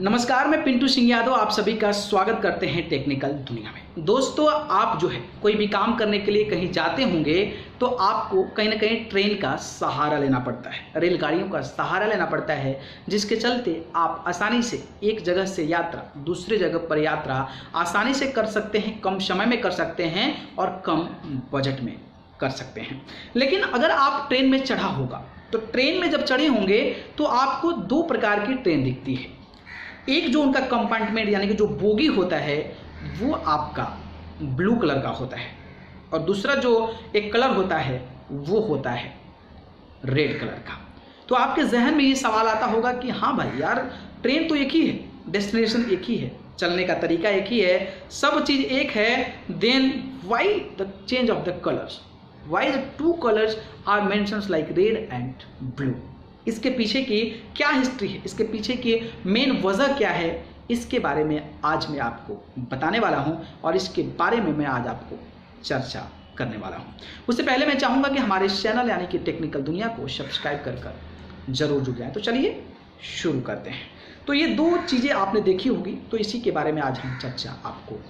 नमस्कार, मैं पिंटू सिंह यादव आप सभी का स्वागत करते हैं टेक्निकल दुनिया में। दोस्तों, आप जो है कोई भी काम करने के लिए कहीं जाते होंगे तो आपको कहीं ना कहीं ट्रेन का सहारा लेना पड़ता है, रेलगाड़ियों का सहारा लेना पड़ता है, जिसके चलते आप आसानी से एक जगह से यात्रा दूसरे जगह पर यात्रा आसानी से कर सकते हैं, कम समय में कर सकते हैं और कम बजट में कर सकते हैं। लेकिन अगर आप ट्रेन में चढ़ा होगा तो ट्रेन में जब चढ़े होंगे तो आपको दो प्रकार की ट्रेन दिखती है। एक जो उनका कंपार्टमेंट यानी कि जो बोगी होता है वो आपका ब्लू कलर का होता है और दूसरा जो एक कलर होता है वो होता है रेड कलर का। तो आपके जहन में ये सवाल आता होगा कि हाँ भाई यार, ट्रेन तो एक ही है, डेस्टिनेशन एक ही है, चलने का तरीका एक ही है, सब चीज़ एक है, then why the change of the colours, why the two colours are mentions like red and blue. इसके पीछे की क्या हिस्ट्री है, इसके पीछे की मेन वजह क्या है, इसके बारे में आज मैं आपको बताने वाला हूं और इसके बारे में मैं आज आपको चर्चा करने वाला हूं। उससे पहले मैं चाहूँगा कि हमारे चैनल यानी कि टेक्निकल दुनिया को सब्सक्राइब कर जरूर जुड़ जाएं। तो चलिए शुरू करते हैं। तो ये दो चीज़ें आपने देखी होगी, तो इसी के बारे में आज हम चर्चा आपको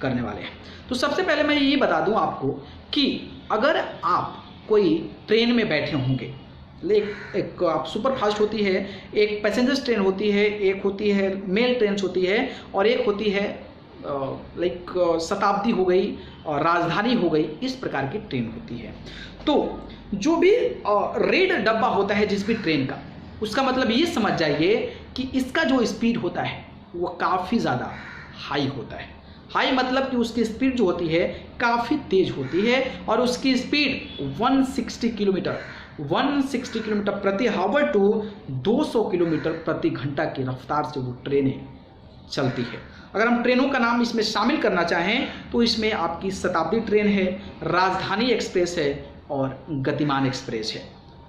करने वाले हैं। तो सबसे पहले मैं ये बता दूँ आपको कि अगर आप कोई ट्रेन में बैठे होंगे, एक आप सुपर फास्ट होती है, एक पैसेंजर्स ट्रेन होती है, एक होती है मेल ट्रेन होती है और एक होती है लाइक शताब्दी हो गई और राजधानी हो गई, इस प्रकार की ट्रेन होती है। तो जो भी रेड डब्बा होता है जिस भी ट्रेन का, उसका मतलब ये समझ जाइए कि इसका जो स्पीड होता है वो काफ़ी ज़्यादा हाई होता है। हाई मतलब कि उसकी स्पीड जो होती है काफ़ी तेज होती है और उसकी स्पीड 160 किलोमीटर प्रति हावर टू 200 किलोमीटर प्रति घंटा की रफ्तार से वो ट्रेनें चलती है। अगर हम ट्रेनों का नाम इसमें शामिल करना चाहें तो इसमें आपकी शताब्दी ट्रेन है, राजधानी एक्सप्रेस है और गतिमान एक्सप्रेस है।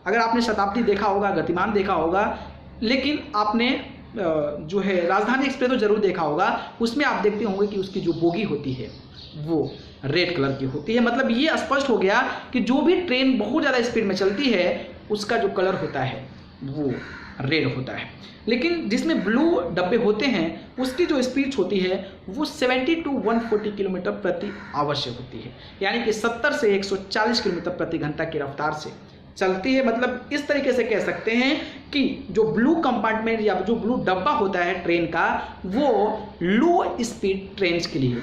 अगर आपने शताब्दी देखा होगा, गतिमान देखा होगा, लेकिन आपने जो है राजधानी एक्सप्रेस तो जरूर देखा होगा, उसमें आप देखते होंगे कि उसकी जो बोगी होती है वो रेड कलर की होती है। मतलब ये स्पष्ट हो गया कि जो भी ट्रेन बहुत ज़्यादा स्पीड में चलती है उसका जो कलर होता है वो रेड होता है। लेकिन जिसमें ब्लू डब्बे होते हैं उसकी जो स्पीड होती है वो 70 to 140 किलोमीटर प्रति आवर से होती है, यानी कि 70 से 140 किलोमीटर प्रति घंटा की रफ्तार से चलती है। मतलब इस तरीके से कह सकते हैं कि जो ब्लू कंपार्टमेंट या जो ब्लू डब्बा होता है ट्रेन का वो लो स्पीड ट्रेन के लिए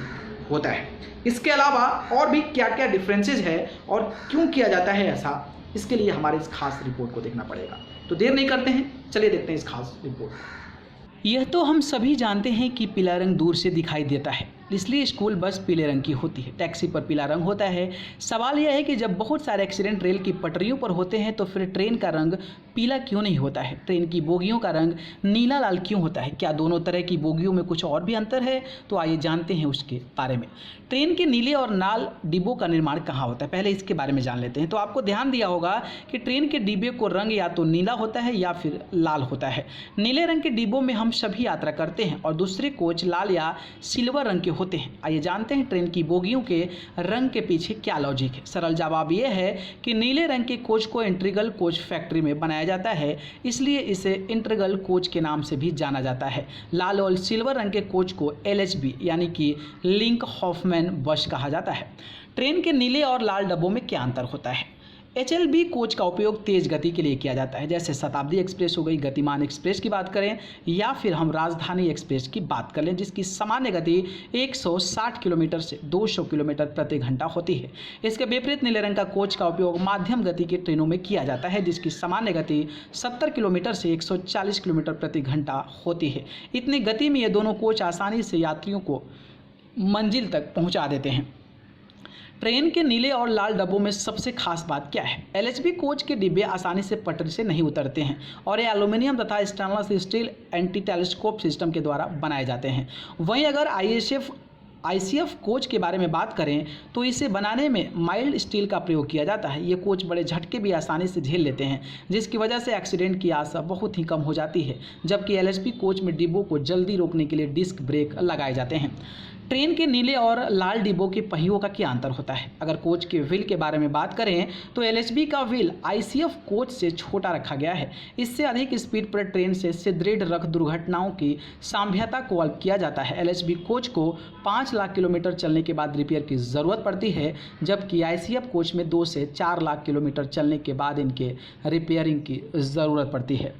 होता है। इसके अलावा और भी क्या क्या डिफरेंसेस है और क्यों किया जाता है ऐसा, इसके लिए हमारे इस खास रिपोर्ट को देखना पड़ेगा। तो देर नहीं करते हैं, चलिए देखते हैं इस खास रिपोर्ट को। यह तो हम सभी जानते हैं कि पीला रंग दूर से दिखाई देता है, इसलिए स्कूल बस पीले रंग की होती है, टैक्सी पर पीला रंग होता है। सवाल यह है कि जब बहुत सारे एक्सीडेंट रेल की पटरियों पर होते हैं तो फिर ट्रेन का रंग पीला क्यों नहीं होता है? ट्रेन की बोगियों का रंग नीला लाल क्यों होता है? क्या दोनों तरह की बोगियों में कुछ और भी अंतर है? तो आइए जानते हैं उसके बारे में। ट्रेन के नीले और लाल डिब्बों का निर्माण कहाँ होता है, पहले इसके बारे में जान लेते हैं। तो आपको ध्यान दिया होगा कि ट्रेन के डिब्बे को रंग या तो नीला होता है या फिर लाल होता है। नीले रंग के डिब्बों में हम सभी यात्रा करते हैं और दूसरे कोच लाल या सिल्वर रंग के होते हैं। आइए जानते हैं ट्रेन की बोगियों के रंग के पीछे क्या लॉजिक है। सरल जवाब यह है कि नीले रंग के कोच को इंटीग्रल कोच फैक्ट्री में बनाया जाता है, इसलिए इसे इंटीग्रल कोच के नाम से भी जाना जाता है। लाल और सिल्वर रंग के कोच को LHB यानी कि लिंक हॉफमैन बस कहा जाता है। ट्रेन के नीले और लाल डब्बों में क्या अंतर होता है? HLB कोच का उपयोग तेज गति के लिए किया जाता है, जैसे शताब्दी एक्सप्रेस हो गई, गतिमान एक्सप्रेस की बात करें या फिर हम राजधानी एक्सप्रेस की बात कर लें जिसकी सामान्य गति 160 किलोमीटर से 200 किलोमीटर प्रति घंटा होती है। इसके विपरीत नीले रंग का कोच का उपयोग माध्यम गति की ट्रेनों में किया जाता है जिसकी सामान्य गति 70 किलोमीटर से 140 किलोमीटर प्रति घंटा होती है। इतनी गति में ये दोनों कोच आसानी से यात्रियों को मंजिल तक पहुँचा देते हैं। ट्रेन के नीले और लाल डब्बों में सबसे खास बात क्या है? LHB कोच के डिब्बे आसानी से पटरी से नहीं उतरते हैं और ये एल्यूमिनियम तथा stainless steel anti telescope system के द्वारा बनाए जाते हैं। वहीं अगर ICF कोच के बारे में बात करें तो इसे बनाने में माइल्ड स्टील का प्रयोग किया जाता है। ये कोच बड़े झटके भी आसानी से झेल लेते हैं जिसकी वजह से एक्सीडेंट की आशा बहुत ही कम हो जाती है, जबकि LHB कोच में डिब्बों को जल्दी रोकने के लिए डिस्क ब्रेक लगाए जाते हैं। ट्रेन के नीले और लाल डिब्बों के पहियों का क्या अंतर होता है? अगर कोच के व्हील के बारे में बात करें तो एलएचबी का व्हील आईसीएफ कोच से छोटा रखा गया है। इससे अधिक स्पीड पर ट्रेन से सुदृढ़ रख दुर्घटनाओं की संभाव्यता को अल्प किया जाता है। एलएचबी कोच को 5 लाख किलोमीटर चलने के बाद रिपेयर की ज़रूरत पड़ती है, जबकि आईसीएफ कोच में 2 से 4 लाख किलोमीटर चलने के बाद इनके रिपेयरिंग की ज़रूरत पड़ती है।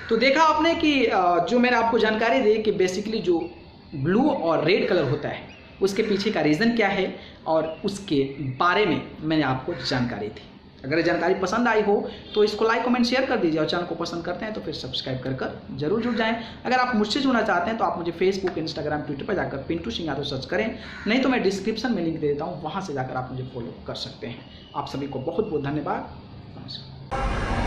तो देखा आपने कि जो मैंने आपको जानकारी दी कि बेसिकली जो ब्लू और रेड कलर होता है उसके पीछे का रीज़न क्या है और उसके बारे में मैंने आपको जानकारी दी। अगर ये जानकारी पसंद आई हो तो इसको लाइक कमेंट शेयर कर दीजिए, और चैनल को पसंद करते हैं तो फिर सब्सक्राइब कर जरूर जुड़ जाएं। अगर आप मुझसे जुड़ना चाहते हैं तो आप मुझे फेसबुक, इंस्टाग्राम, ट्विटर पर जाकर पिंटू सिंह यादव सर्च करें, नहीं तो मैं डिस्क्रिप्शन में लिंक दे देता हूँ, वहाँ से जाकर आप मुझे फॉलो कर सकते हैं। आप सभी को बहुत बहुत धन्यवाद। नमस्कार।